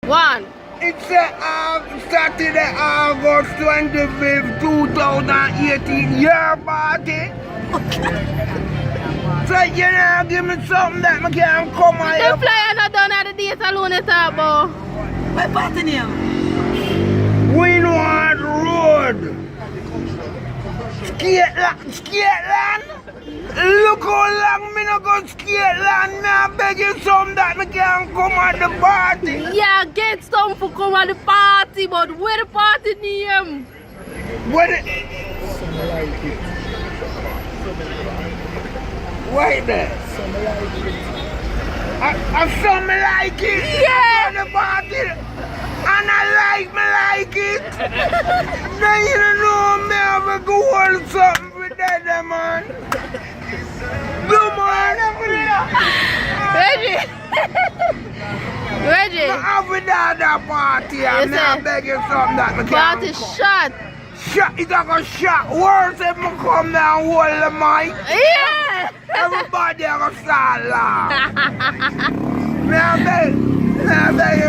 One. It's Saturday, August 25th, 2018, year party. So you know, give me something that I can come on The here. flyer not done at the day salon at all, boy. What party name? Windward Road. Skateland. Look how long me no go Skateland. Me I beg you some that me can come at the party. Yeah, get some for come at the party, but where the party name? What it? Wait there. I some like it. Yeah. The party. And I like it. Now you don't know me have a go hold something for that man. Come on. Reggie. Reggie. I have a dada party and Yes, I sir. beg you something that me Party can come. shot. Shot, it's like a shot. Worse if me come down and hold the mic. Yeah. Everybody have a start laugh. Me I beg you